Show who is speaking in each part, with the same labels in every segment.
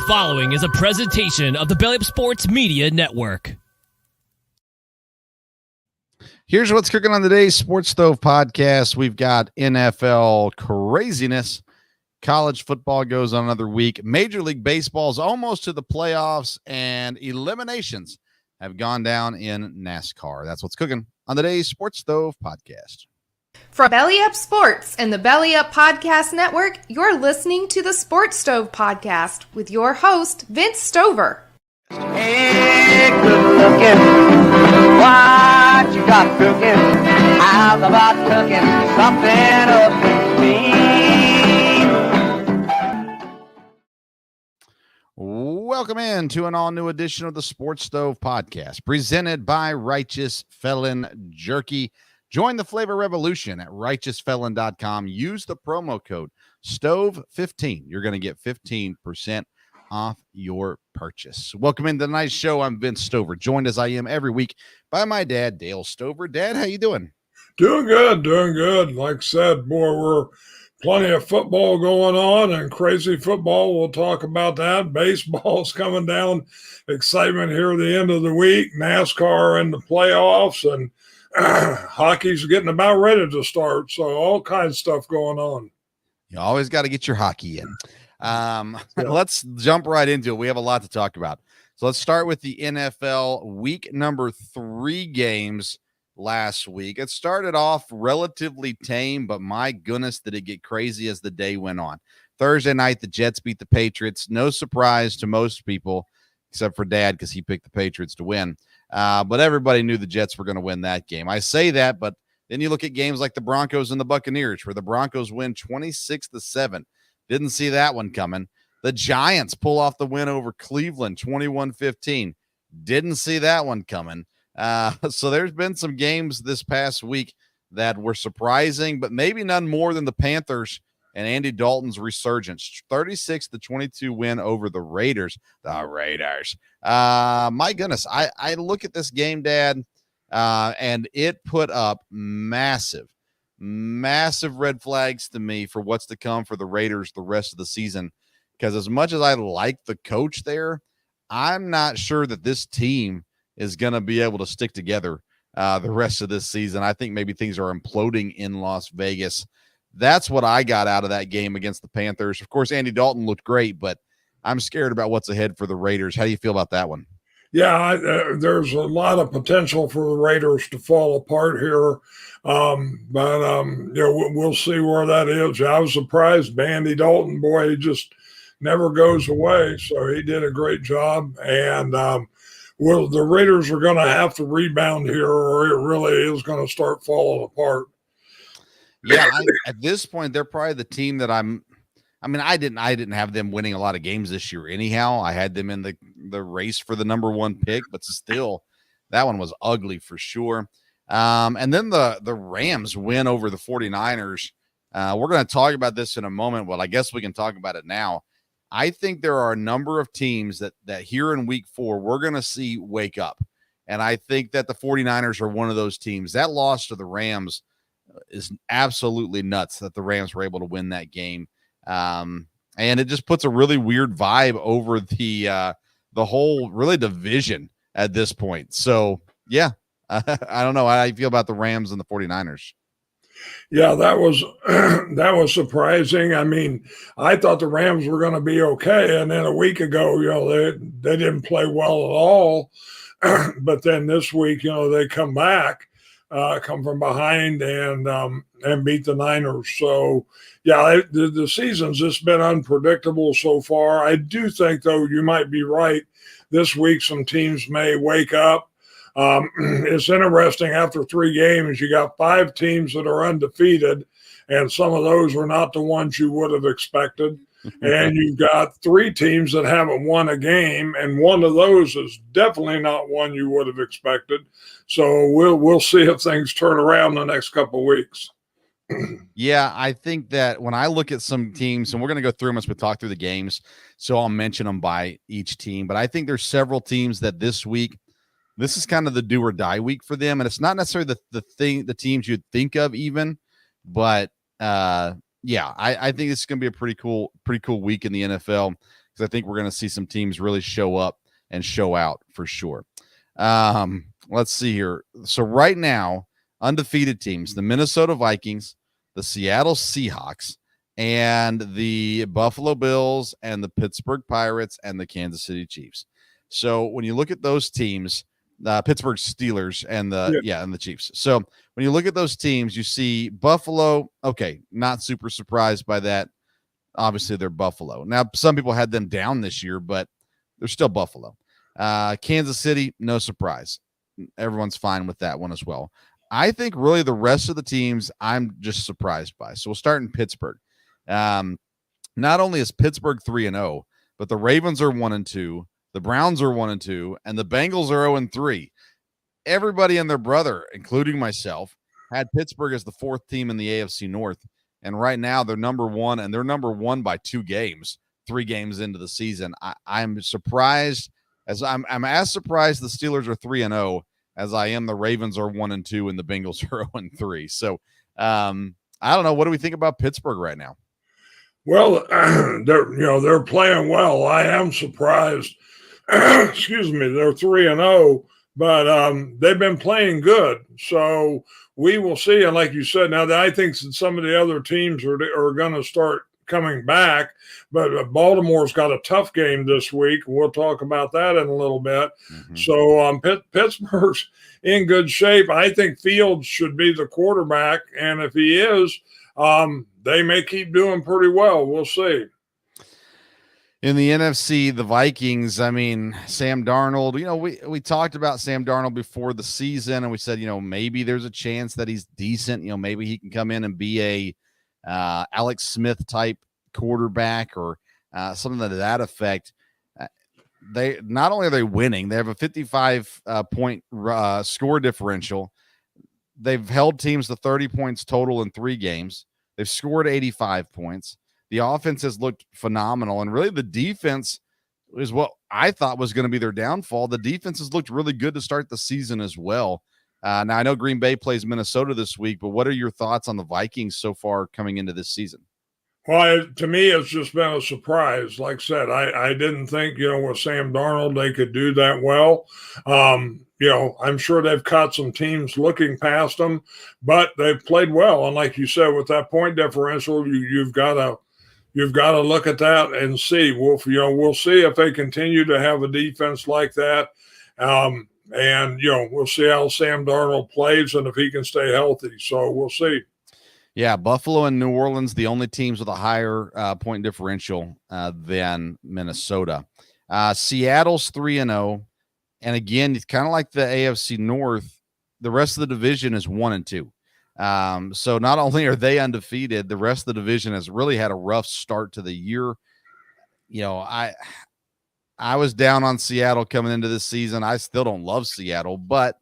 Speaker 1: following is a presentation of the Belly Up Sports Media Network.
Speaker 2: Here's what's cooking on today's Sports Stove podcast. We've got NFL craziness. College football goes on another week. Major League Baseball is almost to the playoffs, and eliminations have gone down in NASCAR. That's what's cooking on today's Sports Stove podcast.
Speaker 3: From Belly Up Sports and the Belly Up Podcast Network, you're listening to the Sports Stove Podcast with your host, Vince Stover.
Speaker 4: Hey, good looking, what you got cooking? How's about cooking something up in me?
Speaker 2: Welcome in to an all-new edition of the Sports Stove Podcast, presented by Righteous Felon Jerky. Join the flavor revolution at righteousfelon.com. Use the promo code STOVE15. You're going to get 15% off your purchase. Welcome into tonight's show. I'm Vince Stover, joined as I am every week by my dad, Dale Stover. Dad, how you doing?
Speaker 5: Doing good. Like I said, boy, we're plenty of football going on and crazy football. We'll talk about that. Baseball's coming down. Excitement here at the end of the week. NASCAR in the playoffs, and hockey's getting about ready to start. So all kinds of stuff going on.
Speaker 2: You always got to get your hockey in. Let's jump right into it. We have a lot to talk about. So let's start with the NFL week number 3 games last week. It started off relatively tame, but my goodness, did it get crazy as the day went on. Thursday night, the Jets beat the Patriots. No surprise to most people, except for Dad, because he picked the Patriots to win. But everybody knew the Jets were going to win that game. I say that, but then you look at games like the Broncos and the Buccaneers, where the Broncos win 26-7. Didn't see that one coming. The Giants pull off the win over Cleveland, 21-15. Didn't see that one coming. So there's been some games this past week that were surprising, but maybe none more than the Panthers and Andy Dalton's resurgence. 36-22 win over the Raiders. The Raiders. My goodness, I look at this game, Dad, and it put up massive red flags to me for what's to come for the Raiders the rest of the season. Because as much as I like the coach there, I'm not sure that this team is going to be able to stick together the rest of this season. I think maybe things are imploding in Las Vegas. That's what I got out of that game against the Panthers. Of course, Andy Dalton looked great, but I'm scared about what's ahead for the Raiders. How do you feel about that one?
Speaker 5: Yeah, there's a lot of potential for the Raiders to fall apart here. We'll see where that is. I was surprised. Andy Dalton, boy, he just never goes away. So he did a great job. And the Raiders are going to have to rebound here, or it really is going to start falling apart.
Speaker 2: Yeah, at this point, they're probably the team that I didn't have them winning a lot of games this year anyhow. I had them in the race for the number 1 pick, but still, that one was ugly for sure. And then the Rams win over the 49ers. We're going to talk about this in a moment. Well, I guess we can talk about it now. I think there are a number of teams that here in week 4, we're going to see wake up. And I think that the 49ers are one of those teams. That loss to the Rams is absolutely nuts that the Rams were able to win that game. And it just puts a really weird vibe over the whole really division at this point. So yeah, I don't know how you feel about the Rams and the 49ers.
Speaker 5: Yeah, that was surprising. I mean, I thought the Rams were going to be okay. And then a week ago, they didn't play well at all. But then this week, they come back. Come from behind and beat the Niners. So, yeah, the season's just been unpredictable so far. I do think, though, you might be right. This week, some teams may wake up. It's interesting. After 3 games, you got 5 teams that are undefeated, and some of those are not the ones you would have expected. And you've got 3 teams that haven't won a game, and one of those is definitely not one you would have expected. So we'll see if things turn around the next couple of weeks.
Speaker 2: Yeah, I think that when I look at some teams, and we're going to go through them as we talk through the games, so I'll mention them by each team. But I think there's several teams that this week, this is kind of the do or die week for them, and it's not necessarily the teams you'd think of even, but yeah, I think this is going to be a pretty cool week in the NFL. because I think we're going to see some teams really show up and show out for sure. Let's see here. So right now, undefeated teams, the Minnesota Vikings, the Seattle Seahawks, and the Buffalo Bills, and the Pittsburgh Pirates, and the Kansas City Chiefs. So when you look at those teams, Pittsburgh Steelers and the Chiefs. So when you look at those teams, you see Buffalo. Okay, not super surprised by that. Obviously, they're Buffalo. Now, some people had them down this year, but they're still Buffalo. Kansas City, no surprise. Everyone's fine with that one as well. I think really the rest of the teams I'm just surprised by. So we'll start in Pittsburgh. Not only is Pittsburgh 3-0, but the Ravens are 1-2, the Browns are 1-2, and the Bengals are 0-3. Everybody and their brother, including myself, had Pittsburgh as the fourth team in the AFC North. And right now they're number one, and they're number one by 2 games, 3 games into the season. I'm surprised I'm as surprised the Steelers are 3-0 as I am the Ravens are 1-2 and the Bengals are 0-3. So I don't know. What do we think about Pittsburgh right now?
Speaker 5: Well, they're playing well. I am surprised. Excuse me, they're 3-0, but they've been playing good. So we will see. And like you said, now I think that some of the other teams are going to start coming back, but Baltimore's got a tough game this week. We'll talk about that in a little bit. Mm-hmm. So Pittsburgh's in good shape. I think Fields should be the quarterback, and if he is, they may keep doing pretty well. We'll see.
Speaker 2: In the NFC, the Vikings, I mean, Sam Darnold, we talked about Sam Darnold before the season, and we said, maybe there's a chance that he's decent. Maybe he can come in and be a Alex Smith type quarterback or something to that effect. They not only are they winning, they have a 55 point score differential. They've held teams to 30 points total in 3 games. They've scored 85 points. The offense has looked phenomenal, and really the defense is what I thought was going to be their downfall. The defense has looked really good to start the season as well. Now, I know Green Bay plays Minnesota this week, but what are your thoughts on the Vikings so far coming into this season?
Speaker 5: Well, to me, it's just been a surprise. Like I said, I didn't think, with Sam Darnold, they could do that well. I'm sure they've caught some teams looking past them, but they've played well. And like you said, with that point differential, you've got to look at that and see. We'll see if they continue to have a defense like that. And, we'll see how Sam Darnold plays and if he can stay healthy. So we'll see.
Speaker 2: Yeah, Buffalo and New Orleans, the only teams with a higher point differential than Minnesota. Seattle's 3-0. And again, it's kind of like the AFC North. The rest of the division is 1-2. So not only are they undefeated, the rest of the division has really had a rough start to the year. I was down on Seattle coming into this season. I still don't love Seattle, but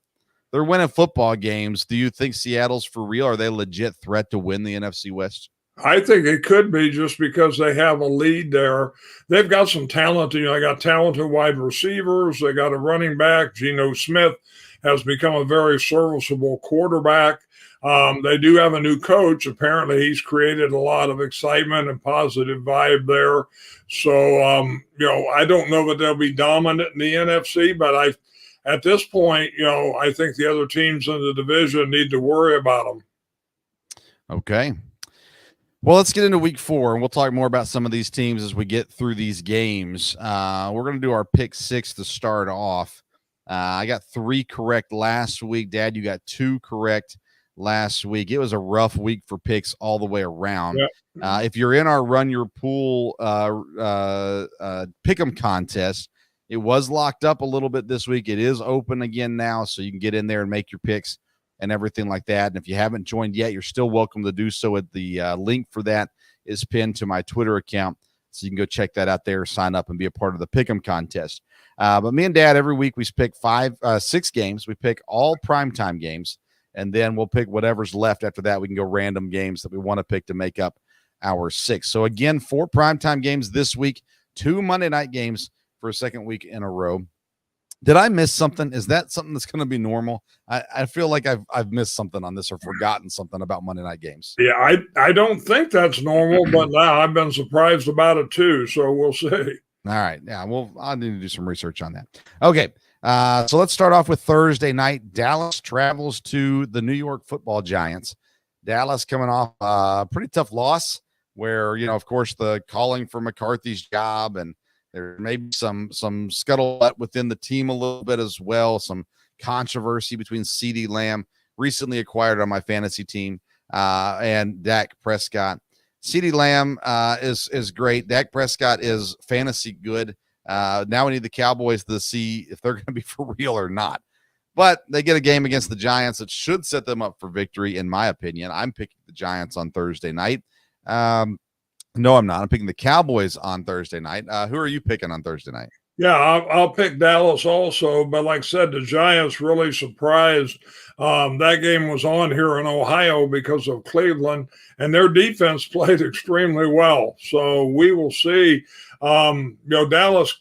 Speaker 2: they're winning football games. Do you think Seattle's for real? Are they a legit threat to win the NFC West?
Speaker 5: I think it could be just because they have a lead there. They've got some talent. They got talented wide receivers. They got a running back. Geno Smith has become a very serviceable quarterback. They do have a new coach. Apparently, he's created a lot of excitement and positive vibe there. So, I don't know that they'll be dominant in the NFC, but at this point, I think the other teams in the division need to worry about them.
Speaker 2: Okay. Well, let's get into week 4, and we'll talk more about some of these teams as we get through these games. We're going to do our pick 6 to start off. I got 3 correct last week. Dad, you got 2 correct last week. It was a rough week for picks all the way around. Yep. If you're in our Run Your Pool pick'em contest, it was locked up a little bit this week. It is open again now, so you can get in there and make your picks and everything like that. And if you haven't joined yet, you're still welcome to do so. At the link for that is pinned to my Twitter account, so you can go check that out there, sign up, and be a part of the pick'em contest. But me and Dad, every week we pick 6 games. We pick all primetime games, and then we'll pick whatever's left after that. We can go random games that we want to pick to make up our 6. So again, 4 primetime games this week, 2 Monday night games for a second week in a row. Did I miss something? Is that something that's going to be normal? I feel like I've missed something on this or forgotten something about Monday night games.
Speaker 5: Yeah, I don't think that's normal, but now I've been surprised about it too. So we'll see.
Speaker 2: All right. Yeah. Well, I'll need to do some research on that. Okay. So let's start off with Thursday night. Dallas travels to the New York Football Giants. Dallas coming off a pretty tough loss where, of course, the calling for McCarthy's job, and there may be some scuttlebutt within the team a little bit as well. Some controversy between CeeDee Lamb, recently acquired on my fantasy team, and Dak Prescott. CeeDee Lamb is great. Dak Prescott is fantasy good. Now we need the Cowboys to see if they're going to be for real or not. But they get a game against the Giants that should set them up for victory, in my opinion. I'm picking the Giants on Thursday night. No, I'm not. I'm picking the Cowboys on Thursday night. Who are you picking on Thursday night?
Speaker 5: Yeah, I'll pick Dallas also. But like I said, the Giants really surprised. That game was on here in Ohio because of Cleveland, and their defense played extremely well. So we will see. Dallas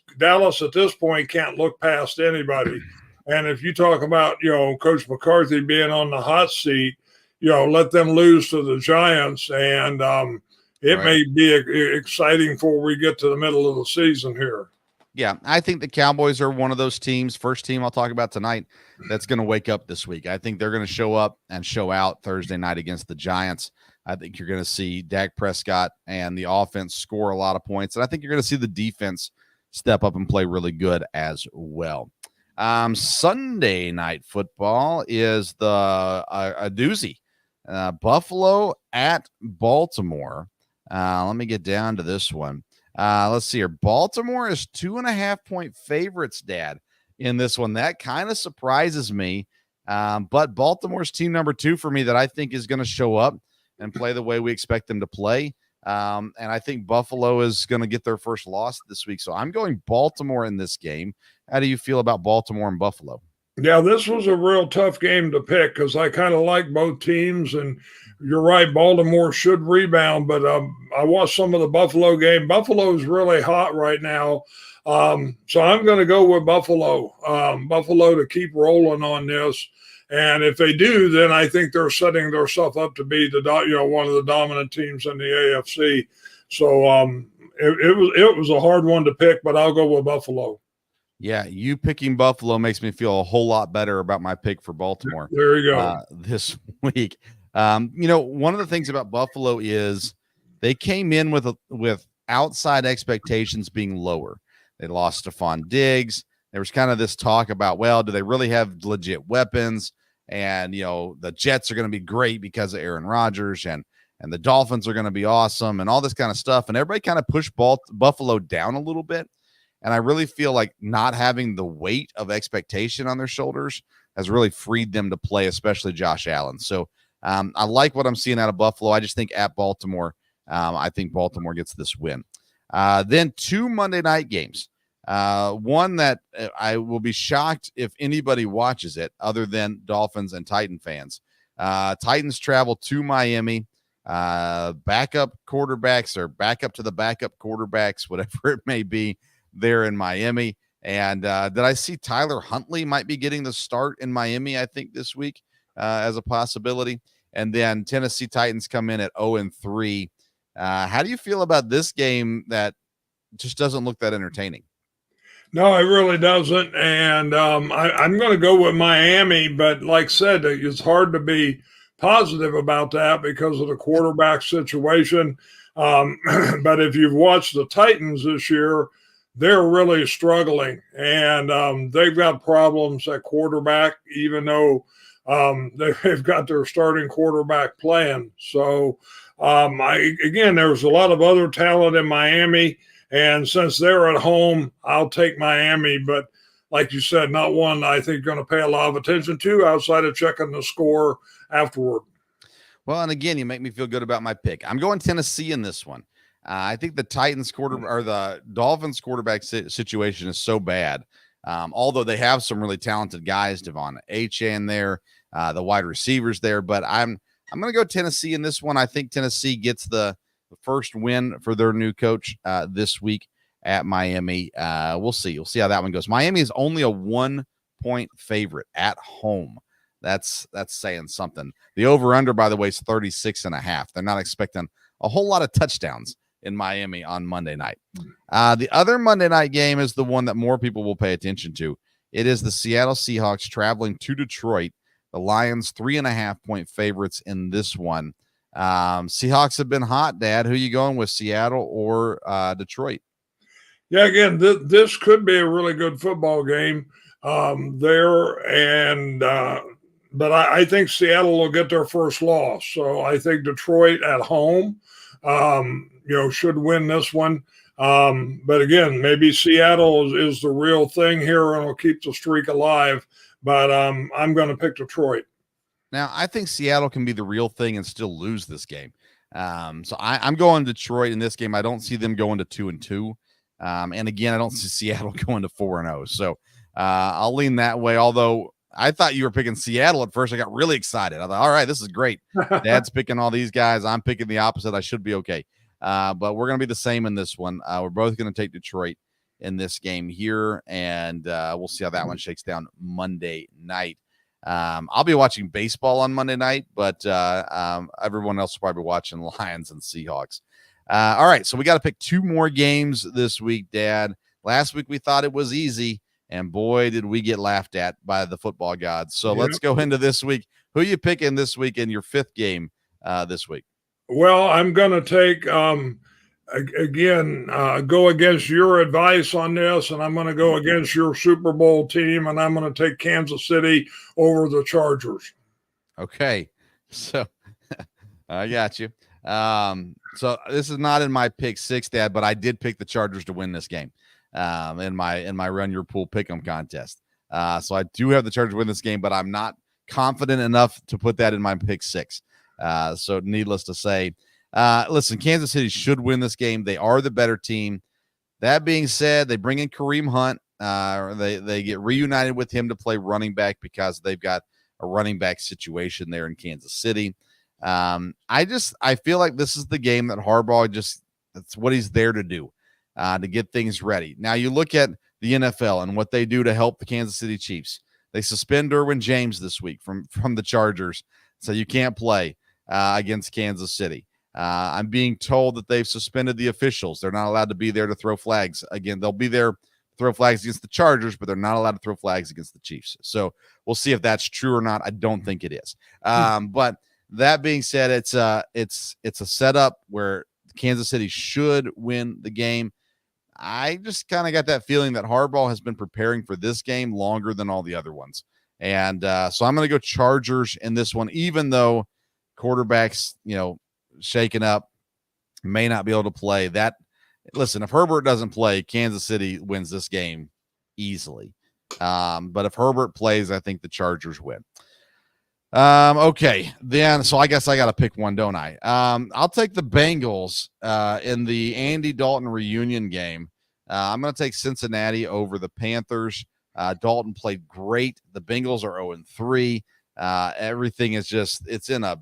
Speaker 5: at this point can't look past anybody. And if you talk about, Coach McCarthy being on the hot seat, let them lose to the Giants, and it
Speaker 2: Right.
Speaker 5: may be exciting before we get to the middle of the season here.
Speaker 2: Yeah, I think the Cowboys are one of those teams, first team I'll talk about tonight, that's going to wake up this week. I think they're going to show up and show out Thursday night against the Giants. I think you're going to see Dak Prescott and the offense score a lot of points, and I think you're going to see the defense step up and play really good as well. Sunday night football is a doozy. Buffalo at Baltimore. Let me get down to this one. Let's see here. Baltimore is 2.5-point favorites, Dad, in this one. That kind of surprises me. But Baltimore's team number 2 for me that I think is going to show up and play the way we expect them to play. And I think Buffalo is going to get their first loss this week. So I'm going Baltimore in this game. How do you feel about Baltimore and Buffalo?
Speaker 5: Yeah, this was a real tough game to pick because I kind of like both teams. And you're right, Baltimore should rebound. But I watched some of the Buffalo game. Buffalo's really hot right now. So I'm going to go with Buffalo. Buffalo to keep rolling on this. And if they do, then I think they're setting themselves up to be one of the dominant teams in the AFC. So it was a hard one to pick, but I'll go with Buffalo.
Speaker 2: Yeah, you picking Buffalo makes me feel a whole lot better about my pick for Baltimore.
Speaker 5: There you go.
Speaker 2: This week. One of the things about Buffalo is they came in with outside expectations being lower. They lost Stephon Diggs. There was kind of this talk about, well, do they really have legit weapons? And, the Jets are going to be great because of Aaron Rodgers, and the Dolphins are going to be awesome, and all this kind of stuff. And everybody kind of pushed Buffalo down a little bit. And I really feel like not having the weight of expectation on their shoulders has really freed them to play, especially Josh Allen. So I like what I'm seeing out of Buffalo. I just think at Baltimore, I think Baltimore gets this win. Then 2 Monday night games. One that I will be shocked if anybody watches it other than Dolphins and Titan fans. Titans travel to Miami. Backup quarterbacks or backup to the backup quarterbacks, whatever it may be, there in Miami. And did I see Tyler Huntley might be getting the start in Miami, I think, this week as a possibility. And then Tennessee Titans come in at 0-3. How do you feel about this game that just doesn't look that entertaining?
Speaker 5: No, it really doesn't. And I'm going to go with Miami. But like I said, it's hard to be positive about that because of the quarterback situation. But if you've watched the Titans this year, they're really struggling, and they've got problems at quarterback, even though they've got their starting quarterback playing. So, there's a lot of other talent in Miami, and since they're at home, I'll take Miami. But like you said, not one I think going to pay a lot of attention to outside of checking the score afterward.
Speaker 2: Well, and again, you make me feel good about my pick. I'm going Tennessee in this one. I think the Titans or the Dolphins quarterback situation is so bad. Although they have some really talented guys, Devon Achane there, the wide receivers there, but I'm going to go Tennessee in this one. I think Tennessee gets the first win for their new coach this week at Miami. We'll see. We'll see how that one goes. Miami is only a 1-point favorite at home. That's saying something. The over-under, by the way, is 36.5. They're not expecting a whole lot of touchdowns in Miami on Monday night. The other Monday night game is the one that more people will pay attention to. It is the Seattle Seahawks traveling to Detroit. The Lions 3.5-point favorites in this one. Seahawks have been hot, Dad. Who are you going with, Seattle or Detroit?
Speaker 5: Yeah, again, this could be a really good football game there, and but I think Seattle will get their first loss. So I think Detroit at home, should win this one. But again, maybe Seattle is the real thing here and will keep the streak alive. But I'm going to pick Detroit.
Speaker 2: Now, I think Seattle can be the real thing and still lose this game. So I'm going Detroit in this game. I don't see them going to 2-2. And again, I don't see Seattle going to 4-0. So I'll lean that way. Although I thought you were picking Seattle at first. I got really excited. I thought, all right, this is great. Dad's picking all these guys. I'm picking the opposite. I should be okay. But we're going to be the same in this one. We're both going to take Detroit in this game here. And we'll see how that one shakes down Monday night. I'll be watching baseball on Monday night, but everyone else will probably be watching Lions and Seahawks. All right, so we got to pick 2 more games this week, Dad. Last week we thought it was easy, and boy, did we get laughed at by the football gods. So let's go into this week. Who are you picking this week in your 5th game this week?
Speaker 5: Well, I'm going to take, go against your advice on this, and I'm going to go against your Super Bowl team, and I'm going to take Kansas City over the Chargers.
Speaker 2: Okay, so I got you. So this is not in my pick 6, Dad, but I did pick the Chargers to win this game in my Run Your Pool Pick'em contest. So I do have the Chargers win this game, but I'm not confident enough to put that in my pick 6. So needless to say, listen, Kansas City should win this game. They are the better team. That being said, they bring in Kareem Hunt. They get reunited with him to play running back because they've got a running back situation there in Kansas City. I feel like this is the game that Harbaugh that's what he's there to do, to get things ready. Now you look at the NFL and what they do to help the Kansas City Chiefs. They suspend Derwin James this week from the Chargers, so you can't play against Kansas City. I'm being told that they've suspended the officials. They're not allowed to be there to throw flags. Again, they'll be there to throw flags against the Chargers, but they're not allowed to throw flags against the Chiefs. So we'll see if that's true or not. I don't think it is. But that being said, it's a setup where Kansas City should win the game. I just kind of got that feeling that Harbaugh has been preparing for this game longer than all the other ones. And so I'm going to go Chargers in this one, even though quarterbacks, shaken up, may not be able to play. Listen, if Herbert doesn't play, Kansas City wins this game easily. But if Herbert plays, I think the Chargers win. Okay, then, so I guess I got to pick one, don't I? I'll take the Bengals in the Andy Dalton reunion game. I'm going to take Cincinnati over the Panthers. Dalton played great. The Bengals are 0-3. Everything is it's in a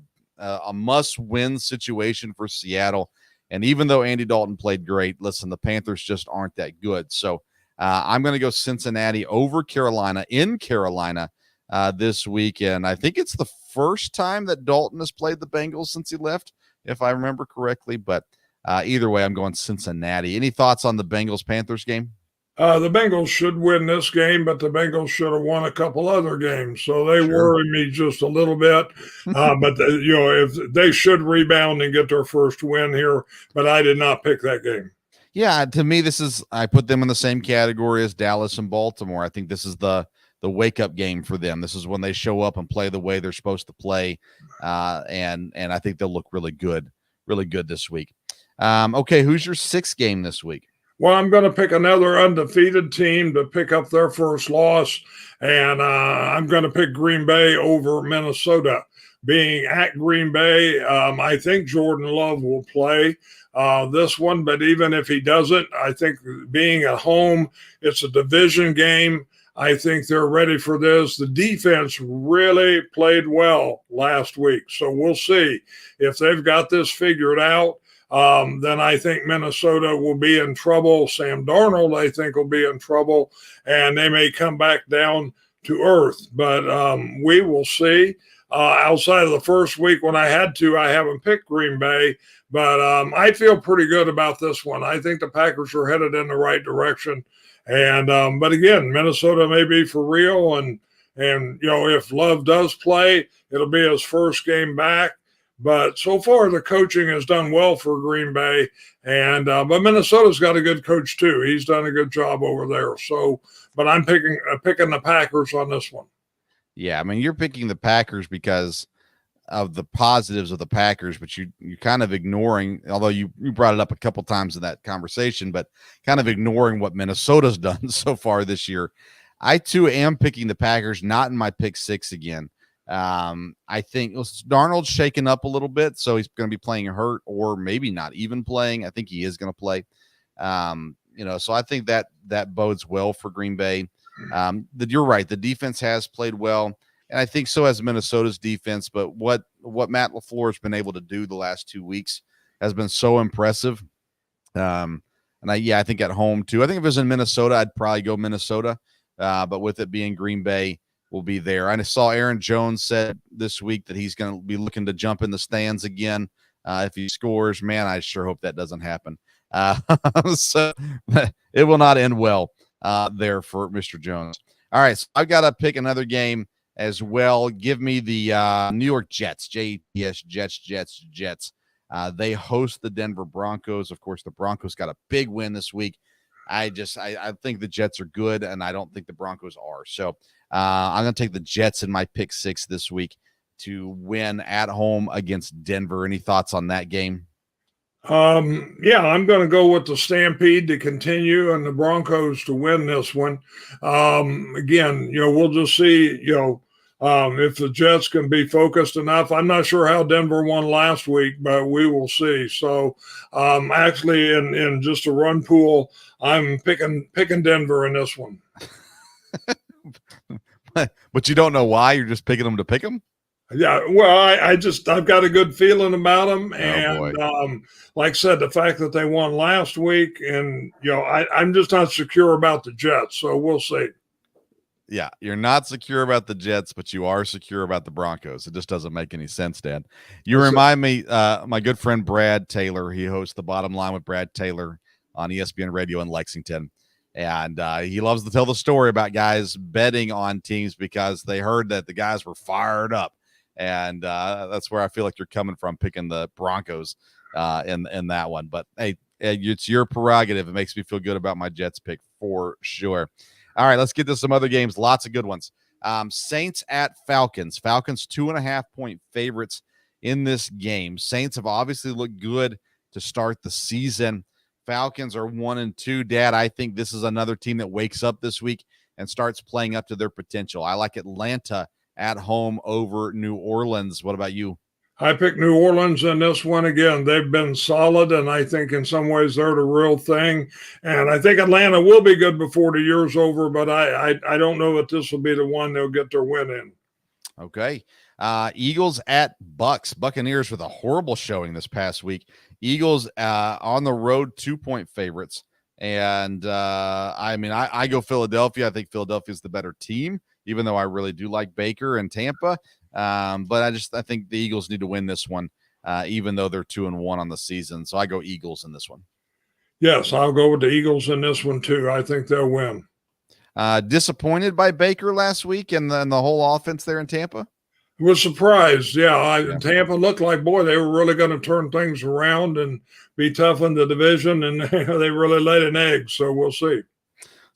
Speaker 2: must-win situation for Seattle. And even though Andy Dalton played great, listen, the Panthers just aren't that good. So I'm going to go Cincinnati over Carolina in Carolina this week. And I think it's the first time that Dalton has played the Bengals since he left, if I remember correctly. But either way, I'm going Cincinnati. Any thoughts on the Bengals-Panthers game?
Speaker 5: The Bengals should win this game, but the Bengals should have won a couple other games. So they worry me just a little bit. But, if they should rebound and get their first win here. But I did not pick that game.
Speaker 2: Yeah, to me, I put them in the same category as Dallas and Baltimore. I think this is the wake-up game for them. This is when they show up and play the way they're supposed to play. And I think they'll look really good this week. Okay, who's your 6th game this week?
Speaker 5: Well, I'm going to pick another undefeated team to pick up their first loss, and I'm going to pick Green Bay over Minnesota. Being at Green Bay, I think Jordan Love will play this one, but even if he doesn't, I think being at home, it's a division game. I think they're ready for this. The defense really played well last week, so we'll see if they've got this figured out. Then I think Minnesota will be in trouble. Sam Darnold, I think, will be in trouble, and they may come back down to earth. But we will see. Outside of the first week when I had to, I haven't picked Green Bay, but I feel pretty good about this one. I think the Packers are headed in the right direction. And but again, Minnesota may be for real, and if Love does play, it'll be his first game back. But so far, the coaching has done well for Green Bay, and but Minnesota's got a good coach too. He's done a good job over there. So, but I'm picking the Packers on this one.
Speaker 2: Yeah, I mean, you're picking the Packers because of the positives of the Packers, but you're kind of ignoring, although you brought it up a couple times in that conversation, but kind of ignoring what Minnesota's done so far this year. I too am picking the Packers, not in my pick 6 again. I think Darnold's shaken up a little bit, so he's going to be playing hurt or maybe not even playing. I think he is going to play. So I think that bodes well for Green Bay. You're right. The defense has played well. And I think so has Minnesota's defense, but what Matt LaFleur has been able to do the last 2 weeks has been so impressive. And I think at home too. I think if it was in Minnesota, I'd probably go Minnesota. But with it being Green Bay, we'll be there. I saw Aaron Jones said this week that he's going to be looking to jump in the stands again if he scores. Man, I sure hope that doesn't happen. So it will not end well there for Mr. Jones. All right, so I've got to pick another game as well. Give me the New York Jets, Jets. They host the Denver Broncos. Of course, the Broncos got a big win this week. I think the Jets are good, and I don't think the Broncos are. So I'm going to take the Jets in my pick 6 this week to win at home against Denver. Any thoughts on that game?
Speaker 5: I'm going to go with the Stampede to continue and the Broncos to win this one. Again, we'll just see, if the Jets can be focused enough. I'm not sure how Denver won last week, but we will see. So, actually, in just a run pool, I'm picking Denver in this one.
Speaker 2: But you don't know why? You're just picking them to pick them?
Speaker 5: Yeah, well, I've got a good feeling about them, and like I said, the fact that they won last week, and I'm just not secure about the Jets, so we'll see.
Speaker 2: Yeah, you're not secure about the Jets, but you are secure about the Broncos. It just doesn't make any sense, Dan. You remind me, my good friend Brad Taylor. He hosts The Bottom Line with Brad Taylor on ESPN Radio in Lexington. And he loves to tell the story about guys betting on teams because they heard that the guys were fired up. And that's where I feel like you're coming from, picking the Broncos in that one. But, hey, it's your prerogative. It makes me feel good about my Jets pick for sure. All right, let's get to some other games. Lots of good ones. Saints at Falcons. Falcons 2.5-point favorites in this game. Saints have obviously looked good to start the season. Falcons are 1-2. Dad, I think this is another team that wakes up this week and starts playing up to their potential. I like Atlanta at home over New Orleans. What about you?
Speaker 5: I picked New Orleans in this one again. They've been solid, and I think in some ways they're the real thing. And I think Atlanta will be good before the year's over, but I don't know that this will be the one they'll get their win in.
Speaker 2: Okay. Eagles at Bucks. Buccaneers with a horrible showing this past week. Eagles on the road, 2-point favorites. And I go Philadelphia. I think Philadelphia is the better team, even though I really do like Baker and Tampa. But I think the Eagles need to win this one, even though they're 2-1 on the season. So I go Eagles in this one.
Speaker 5: Yes, I'll go with the Eagles in this one too. I think they'll win.
Speaker 2: Disappointed by Baker last week and the whole offense there in Tampa?
Speaker 5: Was surprised. Tampa looked like, boy, they were really going to turn things around and be tough in the division, and they really laid an egg. So we'll see.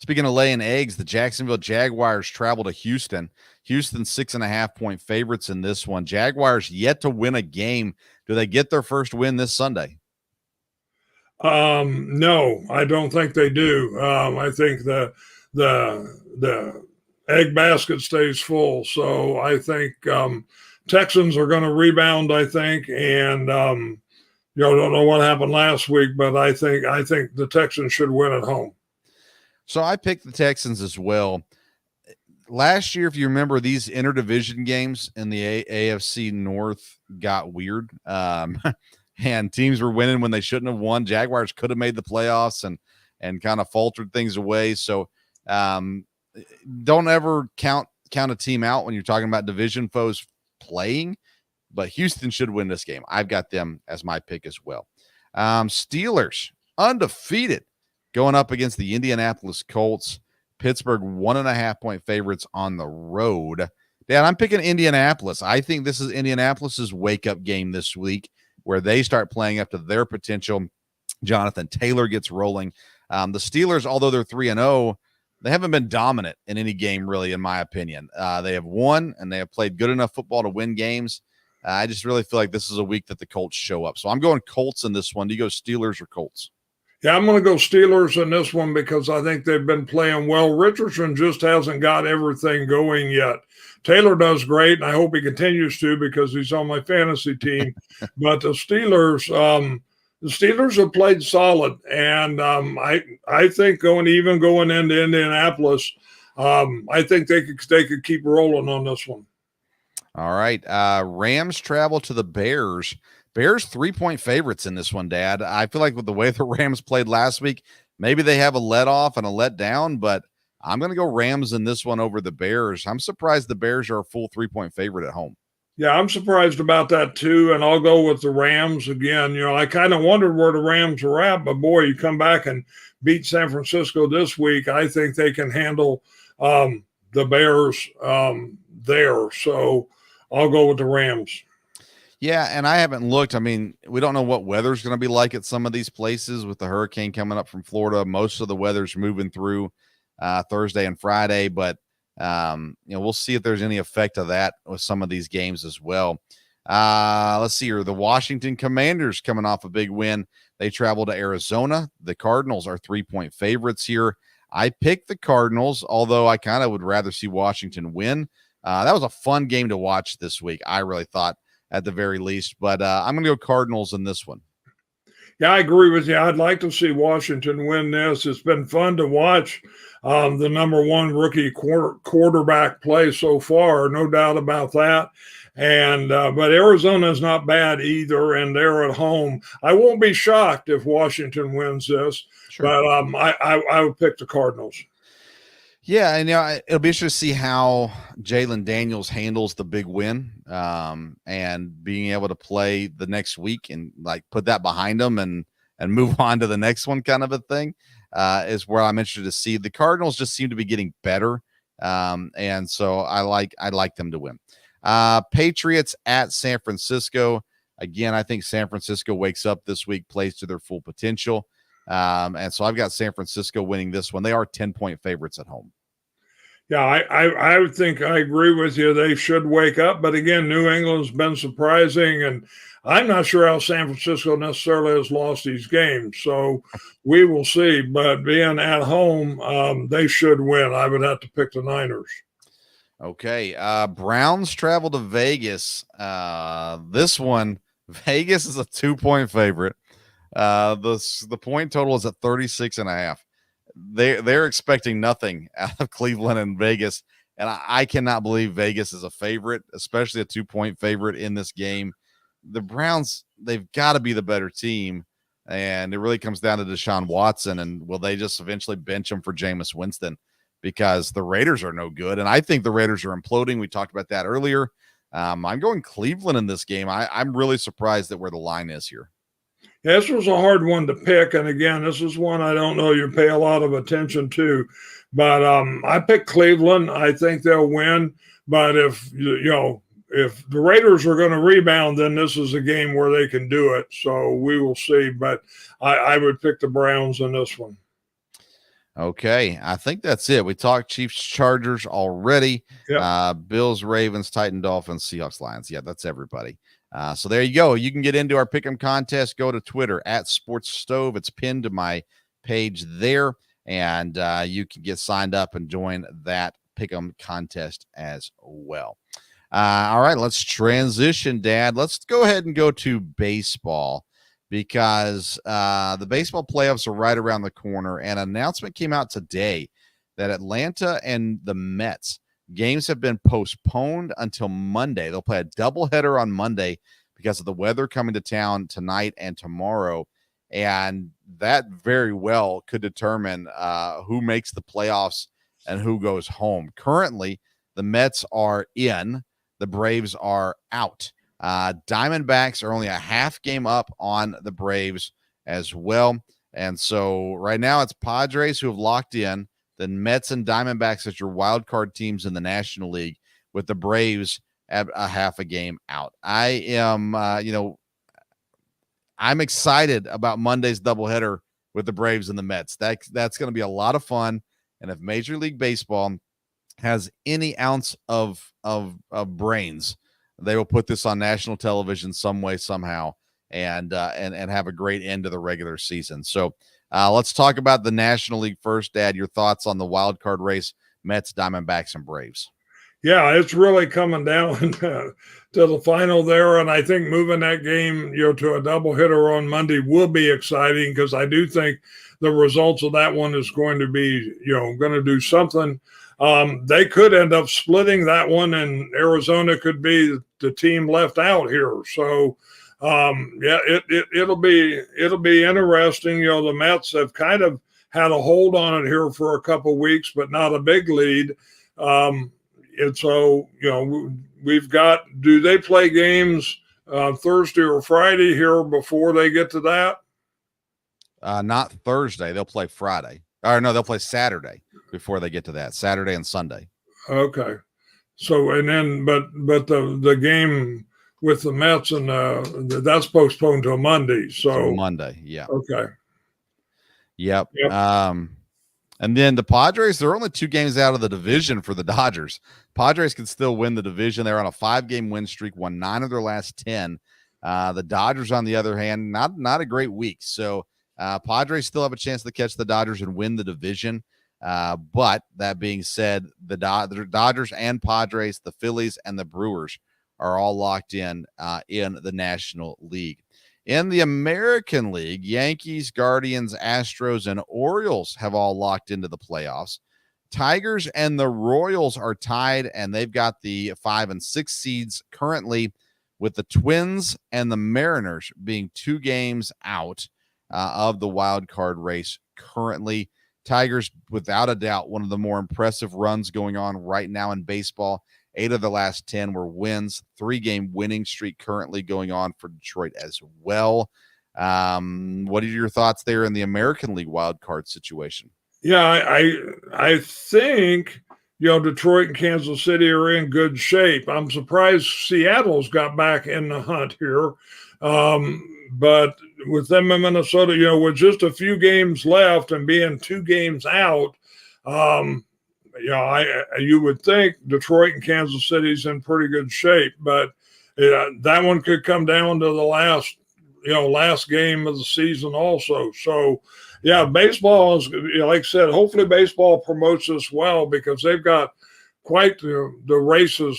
Speaker 2: Speaking of laying eggs, the Jacksonville Jaguars travel to Houston. Houston 6.5-point favorites in this one. Jaguars yet to win a game. Do they get their first win this Sunday?
Speaker 5: No, I don't think they do. I think the egg basket stays full. So I think Texans are going to rebound, I think. And, don't know what happened last week, but I think the Texans should win at home.
Speaker 2: So I picked the Texans as well. Last year, if you remember, these interdivision games in the AFC North got weird. And teams were winning when they shouldn't have won. Jaguars could have made the playoffs and kind of faltered things away. So don't ever count a team out when you're talking about division foes. playing, but Houston should win this game. I've got them as my pick as well. Steelers, undefeated, going up against the Indianapolis Colts. Pittsburgh 1.5-point favorites on the road. Dad, I'm picking Indianapolis. I think this is Indianapolis's wake-up game this week where they start playing up to their potential. Jonathan Taylor gets rolling. The Steelers, although they're 3-0, they haven't been dominant in any game, really, in my opinion. They have won, and they have played good enough football to win games. I just really feel like this is a week that the Colts show up. So I'm going Colts in this one. Do you go Steelers or Colts?
Speaker 5: Yeah, I'm going to go Steelers in this one because I think they've been playing well. Richardson just hasn't got everything going yet. Taylor does great, and I hope he continues to because he's on my fantasy team. But the Steelers have played solid, and I think going into Indianapolis, I think they could keep rolling on this one.
Speaker 2: All right, Rams travel to the Bears. Bears 3-point favorites in this one, Dad. I feel like with the way the Rams played last week, maybe they have a let off and a let down, but I'm going to go Rams in this one over the Bears. I'm surprised the Bears are a full 3-point favorite at home.
Speaker 5: Yeah, I'm surprised about that too, and I'll go with the Rams again. I kind of wondered where the Rams were at, but boy, you come back and beat San Francisco this week. I think they can handle the Bears there, so I'll go with the Rams.
Speaker 2: Yeah, and I haven't looked. I mean, we don't know what weather's going to be like at some of these places with the hurricane coming up from Florida. Most of the weather's moving through Thursday and Friday, but we'll see if there's any effect of that with some of these games as well. Let's see here. The Washington Commanders coming off a big win. They travel to Arizona. The Cardinals are 3-point favorites here. I picked the Cardinals, although I kind of would rather see Washington win. That was a fun game to watch this week, I really thought, at the very least. But I'm going to go Cardinals in this one.
Speaker 5: Yeah, I agree with you. I'd like to see Washington win this. It's been fun to watch the number one rookie quarterback play so far, no doubt about that. And but Arizona is not bad either, and they're at home. I won't be shocked if Washington wins this,
Speaker 2: Sure.
Speaker 5: but I would pick the Cardinals.
Speaker 2: Yeah, and it'll be interesting to see how Jalen Daniels handles the big win and being able to play the next week and like put that behind him and move on to the next one kind of a thing is where I'm interested to see. The Cardinals just seem to be getting better, and so I like them to win. Patriots at San Francisco. Again, I think San Francisco wakes up this week, plays to their full potential. And so I've got San Francisco winning this one. They are 10-point favorites at home.
Speaker 5: Yeah, I would think I agree with you. They should wake up. But again, New England's been surprising, and I'm not sure how San Francisco necessarily has lost these games. So we will see. But being at home, they should win. I would have to pick the Niners.
Speaker 2: Okay. Browns travel to Vegas. This one, Vegas is a 2-point favorite. The point total is at 36.5. They're expecting nothing out of Cleveland and Vegas, and I cannot believe Vegas is a favorite, especially a 2-point favorite in this game. The Browns, they've got to be the better team, and it really comes down to Deshaun Watson, and will they just eventually bench him for Jameis Winston because the Raiders are no good, and I think the Raiders are imploding. We talked about that earlier. I'm going Cleveland in this game. I'm really surprised at where the line is here.
Speaker 5: Yeah, this was a hard one to pick, and again, this is one I don't know you pay a lot of attention to, but I picked Cleveland. I think they'll win, but if the Raiders are going to rebound, then this is a game where they can do it. So we will see, but I would pick the Browns in this one.
Speaker 2: Okay, I think that's it. We talked Chiefs, Chargers already. Yep. Bills, Ravens, Titans, Dolphins, Seahawks, Lions. Yeah, that's everybody. So there you go. You can get into our Pick'em contest. Go to Twitter at Sports Stove. It's pinned to my page there, and you can get signed up and join that Pick'em contest as well. All right, let's transition, Dad. Let's go ahead and go to baseball because the baseball playoffs are right around the corner, and an announcement came out today that Atlanta and the Mets games have been postponed until Monday. They'll play a doubleheader on Monday because of the weather coming to town tonight and tomorrow. And that very well could determine who makes the playoffs and who goes home. Currently, the Mets are in. the Braves are out. Diamondbacks are only a half game up on the Braves as well. And so right now it's Padres who have locked in, then Mets and Diamondbacks as your wild card teams in the National League, with the Braves at a half a game out. I am, I'm excited about Monday's doubleheader with the Braves and the Mets. That's going to be a lot of fun. And if Major League Baseball has any ounce of brains, they will put this on national television some way, somehow, and have a great end to the regular season. So let's talk about the National League first, Dad. Your thoughts on the wild card race, Mets, Diamondbacks, and Braves.
Speaker 5: Yeah, it's really coming down to the final there, and I think moving that game, to a doubleheader on Monday will be exciting, because I do think the results of that one is going to be, going to do something. They could end up splitting that one, and Arizona could be the team left out here. So, it'll be interesting. The Mets have kind of had a hold on it here for a couple weeks, but not a big lead. And so, we've got, do they play games Thursday or Friday here before they get to that?
Speaker 2: Not Thursday. They'll play Friday. Or no, they'll play Saturday before they get to that. Saturday and Sunday.
Speaker 5: Okay. So, and then, but the game with the Mets and that's postponed to Monday. So
Speaker 2: Monday. Yeah.
Speaker 5: Okay.
Speaker 2: Yep. And then the Padres, they're only 2 games out of the division for the Dodgers. Padres can still win the division. They're on a 5-game win streak, won 9 of their last 10. The Dodgers, on the other hand, not a great week. So Padres still have a chance to catch the Dodgers and win the division. But that being said, the Dodgers and Padres, the Phillies and the Brewers are all locked in the National League. In the American League, Yankees, Guardians, Astros, and Orioles have all locked into the playoffs. Tigers and the Royals are tied, and they've got the 5 and 6 seeds currently, with the Twins and the Mariners being 2 games out of the wild card race currently. Tigers, without a doubt, one of the more impressive runs going on right now in baseball. 8 of the last 10 were wins. 3-game winning streak currently going on for Detroit as well. What are your thoughts there in the American League wild card situation?
Speaker 5: Yeah, I think, Detroit and Kansas City are in good shape. I'm surprised Seattle's got back in the hunt here. But with them in Minnesota, with just a few games left and being 2 games out, you would think Detroit and Kansas City's in pretty good shape, but that one could come down to the last game of the season also. So, yeah, baseball is, like I said, hopefully baseball promotes this well, because they've got quite the races,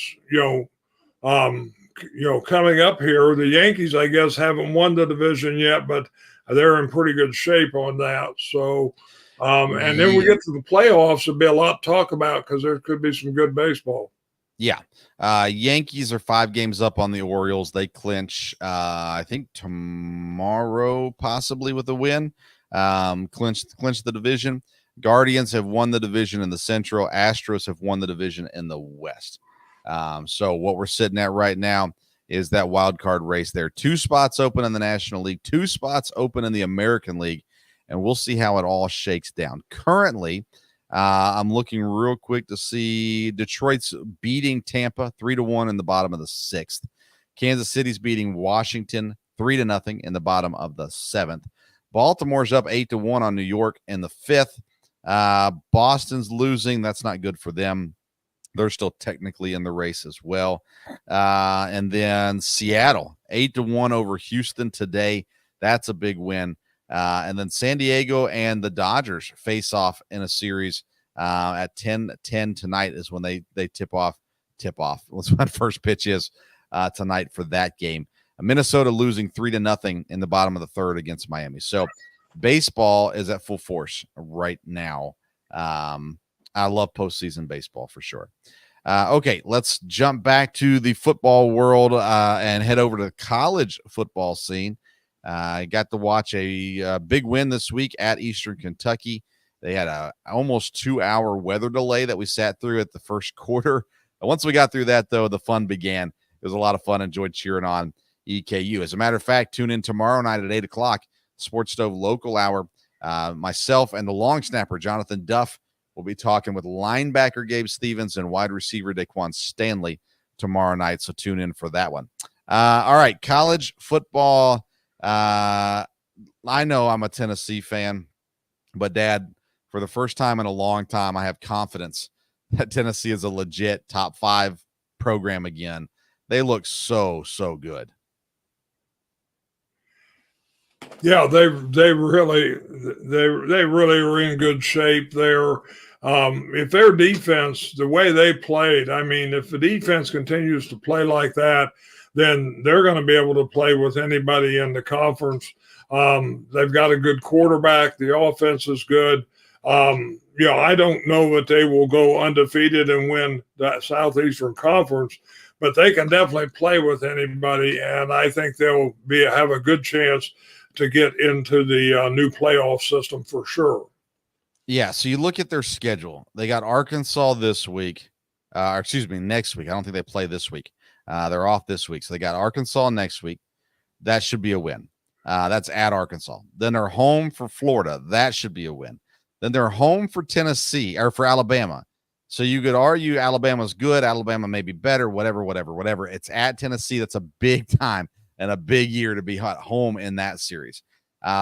Speaker 5: coming up here. The Yankees, I guess, haven't won the division yet, but they're in pretty good shape on that. So, and then we get to the playoffs, there'll be a lot to talk about, because there could be some good baseball.
Speaker 2: Yeah. Yankees are 5 games up on the Orioles. They clinch, I think, tomorrow, possibly with a win. Clinch the division. Guardians have won the division in the Central. Astros have won the division in the West. So what we're sitting at right now is that wild card race there. 2 spots open in the National League, 2 spots open in the American League, and we'll see how it all shakes down. Currently, I'm looking real quick to see Detroit's beating Tampa 3-1 in the bottom of the 6th. Kansas City's beating Washington 3-0 in the bottom of the 7th. Baltimore's up 8-1 on New York in the 5th. Boston's losing. That's not good for them. They're still technically in the race as well. And then Seattle 8-1 over Houston today. That's a big win. And then San Diego and the Dodgers face off in a series at 10:10 tonight is when they tip off. That's when first pitch is tonight for that game. Minnesota losing 3-0 in the bottom of the 3rd against Miami. So baseball is at full force right now. I love postseason baseball for sure. Okay, let's jump back to the football world and head over to the college football scene. I got to watch a big win this week at Eastern Kentucky. They had a almost 2-hour weather delay that we sat through at the first quarter Once we got through that, though, the fun began. It was a lot of fun. Enjoyed cheering on EKU. As a matter of fact, tune in tomorrow night at 8 o'clock, Sports Stove Local Hour. Myself and the long snapper, Jonathan Duff, will be talking with linebacker Gabe Stevens and wide receiver Daquan Stanley tomorrow night, so tune in for that one. All right, college football. I know I'm a Tennessee fan, but, Dad, for the first time in a long time, I have confidence that Tennessee is a legit top 5 program again. They look so good.
Speaker 5: Yeah, they really are in good shape there. If their defense, the way they played, I mean, if the defense continues to play like that, then they're going to be able to play with anybody in the conference. They've got a good quarterback. The offense is good. I don't know that they will go undefeated and win that Southeastern Conference, but they can definitely play with anybody, and I think they'll have a good chance to get into the new playoff system for sure.
Speaker 2: Yeah, so you look at their schedule. They got Arkansas this week. Next week. I don't think they play this week. They're off this week. So they got Arkansas next week. That should be a win. That's at Arkansas. Then they're home for Florida. That should be a win. Then they're home for Tennessee or for Alabama. So you could argue Alabama's good. Alabama may be better, whatever. It's at Tennessee. That's a big time and a big year to be home in that series.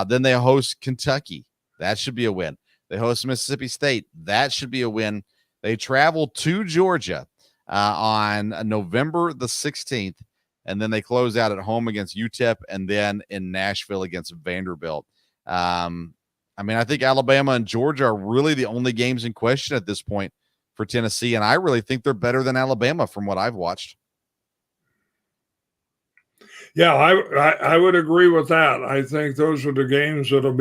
Speaker 2: Then they host Kentucky. That should be a win. They host Mississippi State. That should be a win. They travel to Georgia on November the 16th, and then they close out at home against UTEP and then in Nashville against Vanderbilt. I think Alabama and Georgia are really the only games in question at this point for Tennessee, and I really think they're better than Alabama from what I've watched.
Speaker 5: Yeah, I would agree with that. I think those are the games that'll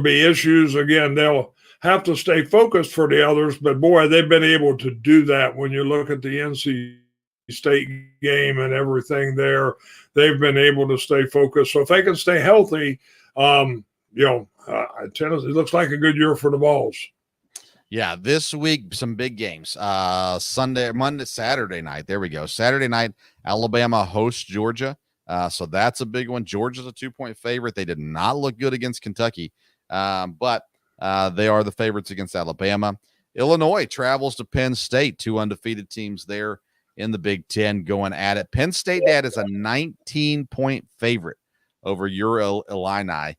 Speaker 5: be issues. Again, they'll have to stay focused for the others, but boy, they've been able to do that. When you look at the NC State game and everything there, they've been able to stay focused. So if they can stay healthy, Tennessee looks like a good year for the Vols.
Speaker 2: Yeah, this week, some big games. Saturday night. There we go. Saturday night, Alabama hosts Georgia. So that's a big one. Georgia's a 2-point favorite. They did not look good against Kentucky, but they are the favorites against Alabama. Illinois travels to Penn State, 2 undefeated teams there in the Big Ten going at it. Penn State, Dad, is a 19-point favorite over your Illini.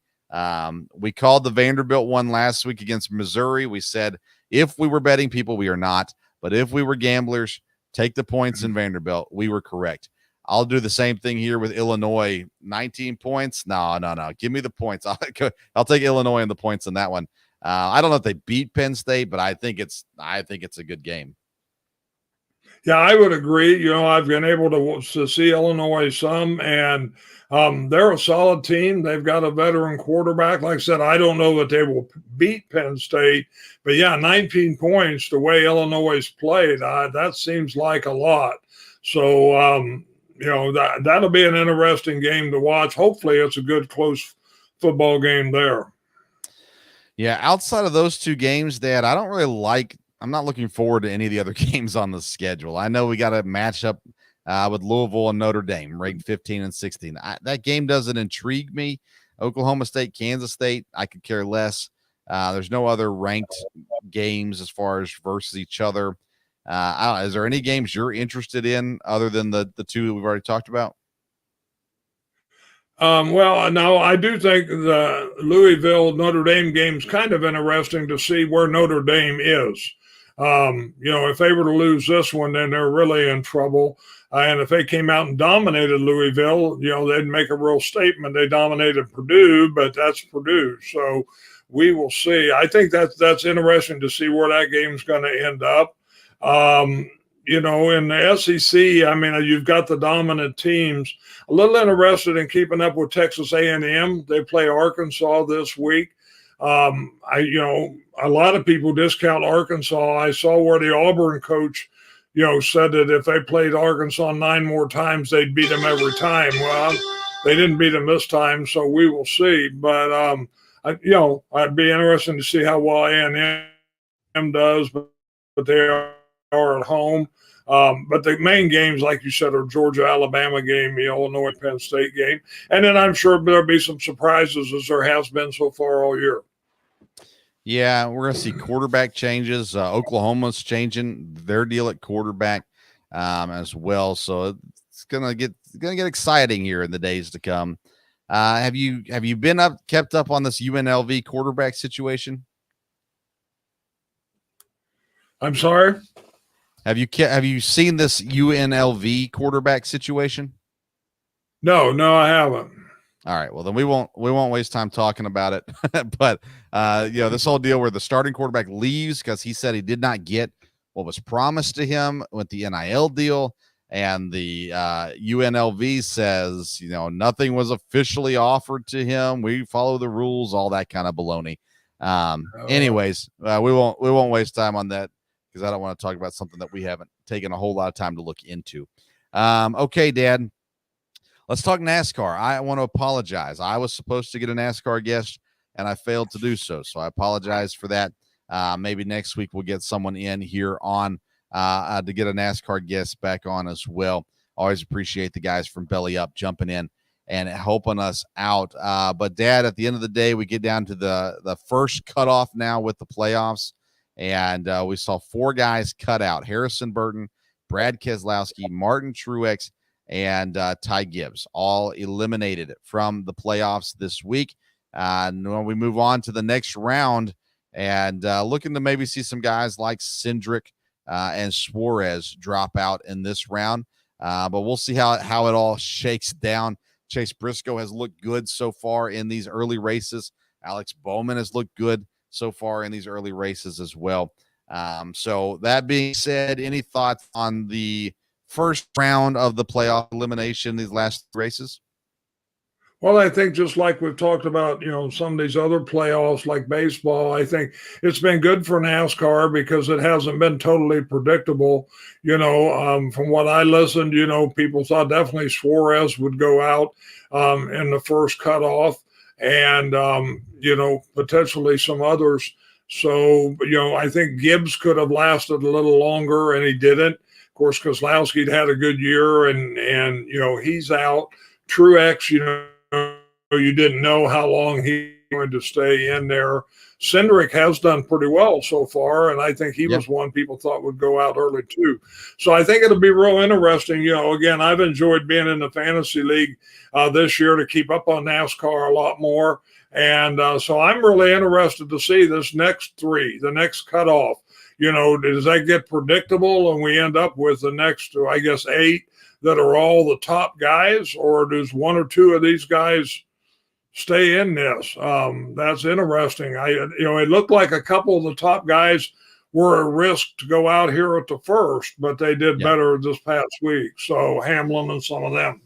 Speaker 2: We called the Vanderbilt one last week against Missouri. We said if we were betting people, we are not. But if we were gamblers, take the points in Vanderbilt. We were correct. I'll do the same thing here with Illinois. 19 points? No. Give me the points. I'll take Illinois and the points in that one. I don't know if they beat Penn State, but I think it's a good game.
Speaker 5: Yeah, I would agree. I've been able to see Illinois some, and they're a solid team. They've got a veteran quarterback. Like I said, I don't know that they will beat Penn State, but yeah, 19 points, the way Illinois played, that seems like a lot. So, that'll be an interesting game to watch. Hopefully it's a good, close football game there.
Speaker 2: Yeah, outside of those 2 games, Dad, I'm not looking forward to any of the other games on the schedule. I know we got a matchup with Louisville and Notre Dame, ranked 15 and 16. That game doesn't intrigue me. Oklahoma State, Kansas State, I could care less. There's no other ranked games as far as versus each other. Is there any games you're interested in other than the 2 that we've already talked about?
Speaker 5: Well, no, I do think the Louisville Notre Dame game is kind of interesting to see where Notre Dame is. If they were to lose this one, then they're really in trouble. And if they came out and dominated Louisville, they'd make a real statement. They dominated Purdue, but that's Purdue. So we will see. I think that's interesting to see where that game's going to end up. In the SEC, you've got the dominant teams. A little interested in keeping up with Texas A&M. They play Arkansas this week. A lot of people discount Arkansas. I saw where the Auburn coach, said that if they played Arkansas 9 more times, they'd beat them every time. Well, they didn't beat them this time, so we will see. But I'd be interested to see how well A&M does. But they are at home. But the main games, like you said, are Georgia, Alabama game, the Illinois, Penn State game. And then I'm sure there'll be some surprises as there has been so far all year.
Speaker 2: Yeah, we're going to see quarterback changes. Oklahoma's changing their deal at quarterback as well. So it's going to get exciting here in the days to come. Have you kept up on this UNLV quarterback situation?
Speaker 5: I'm sorry?
Speaker 2: Have you seen this UNLV quarterback situation?
Speaker 5: No, I haven't.
Speaker 2: All right. Well, then we won't waste time talking about it. But this whole deal where the starting quarterback leaves because he said he did not get what was promised to him with the NIL deal, and the UNLV says nothing was officially offered to him. We follow the rules, all that kind of baloney. Anyways, we won't waste time on that because I don't want to talk about something that we haven't taken a whole lot of time to look into. Okay, Dad. Let's talk NASCAR. I want to apologize. I was supposed to get a NASCAR guest, and I failed to do so. So I apologize for that. Maybe next week we'll get someone in here on to get a NASCAR guest back on as well. Always appreciate the guys from Belly Up jumping in and helping us out. But, Dad, at the end of the day, we get down to the first cutoff now with the playoffs, and we saw 4 guys cut out: Harrison Burton, Brad Keselowski, Martin Truex, and Ty Gibbs, all eliminated from the playoffs this week. And when we move on to the next round and looking to maybe see some guys like Cindric and Suarez drop out in this round. But we'll see how it all shakes down. Chase Briscoe has looked good so far in these early races. Alex Bowman has looked good so far in these early races as well. So that being said, any thoughts on the first round of the playoff elimination, these last races?
Speaker 5: Well, I think just like we've talked about, some of these other playoffs like baseball, I think it's been good for NASCAR because it hasn't been totally predictable. From what I listened, people thought definitely Suarez would go out in the first cutoff and, potentially some others. So, I think Gibbs could have lasted a little longer and he didn't. Of course, Keselowski had a good year and he's out. Truex, you didn't know how long he going to stay in there. Cindric has done pretty well so far, and I think he was one people thought would go out early too. So I think it'll be real interesting. Again, I've enjoyed being in the fantasy league this year to keep up on NASCAR a lot more. And so I'm really interested to see this next 3, the next cutoff. Does that get predictable and we end up with the next, I guess, 8 that are all the top guys, or does 1 or 2 of these guys stay in this? That's interesting. It looked like a couple of the top guys were a risk to go out here at the first, but they did better this past week. So Hamlin and some of them.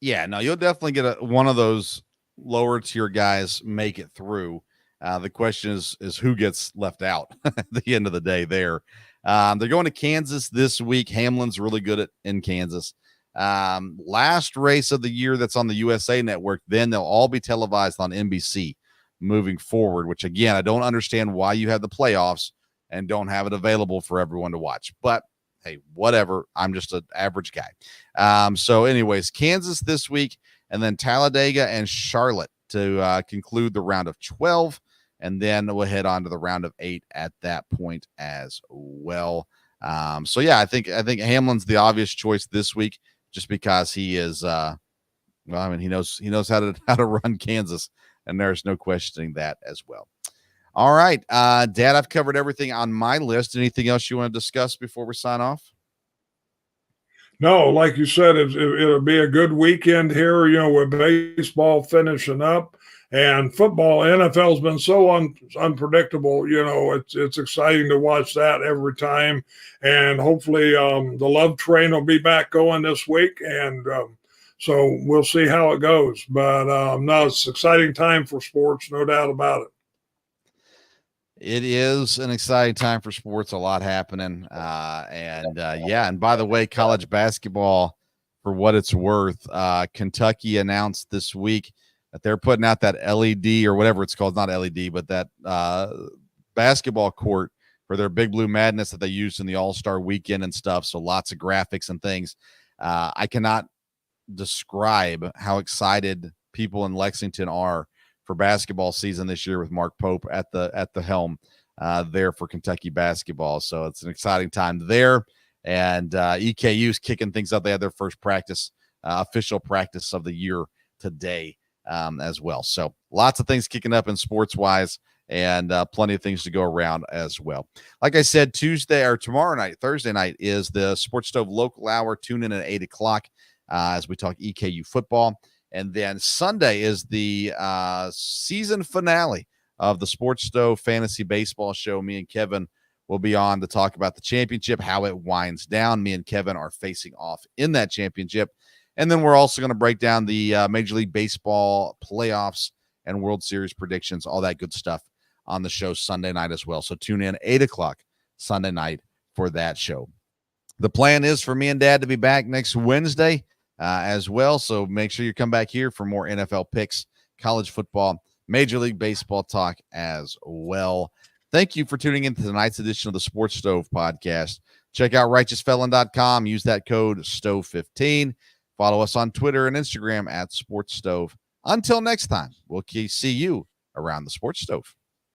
Speaker 5: Yeah, no,
Speaker 2: you'll definitely get one of those lower tier guys make it through. The question is who gets left out at the end of the day there. They're going to Kansas this week. Hamlin's really good in Kansas. Last race of the year that's on the USA Network. Then they'll all be televised on NBC moving forward, which, again, I don't understand why you have the playoffs and don't have it available for everyone to watch. But, hey, whatever. I'm just an average guy. So, anyways, Kansas this week, and then Talladega and Charlotte to conclude the round of 12. And then we'll head on to the round of 8 at that point as well. So yeah, I think Hamlin's the obvious choice this week, just because he is. He knows how to run Kansas, and there's no questioning that as well. All right, Dad, I've covered everything on my list. Anything else you want to discuss before we sign off?
Speaker 5: No, like you said, it'll be a good weekend here. With baseball finishing up. And football, NFL's been so unpredictable. It's exciting to watch that every time. And hopefully the love train will be back going this week. And so we'll see how it goes. But no, it's an exciting time for sports, no doubt about it.
Speaker 2: It is an exciting time for sports, a lot happening. And by the way, college basketball, for what it's worth, Kentucky announced this week that they're putting out that LED or whatever it's called, not LED, but that basketball court for their Big Blue Madness that they used in the All-Star weekend and stuff. So lots of graphics and things. I cannot describe how excited people in Lexington are for basketball season this year with Mark Pope at the helm there for Kentucky basketball. So it's an exciting time there. And EKU's kicking things up. They had their first practice, official practice of the year today as well. So lots of things kicking up in sports-wise, and plenty of things to go around as well. Like I said, Thursday night is the Sports Stove Local Hour. Tune in at 8 o'clock as we talk EKU football. And then Sunday is the season finale of the Sports Stove Fantasy Baseball Show. Me and Kevin will be on to talk about the championship, how it winds down. Me and Kevin are facing off in that championship. And then we're also going to break down the Major League Baseball playoffs and World Series predictions, all that good stuff on the show Sunday night as well. So tune in 8 o'clock Sunday night for that show. The plan is for me and Dad to be back next Wednesday as well. So make sure you come back here for more NFL picks, college football, Major League Baseball talk as well. Thank you for tuning in to tonight's edition of the Sports Stove podcast. Check out righteousfelon.com. Use that code STOVE15. Follow us on Twitter and Instagram at Sports Stove. Until next time, we'll see you around the Sports Stove.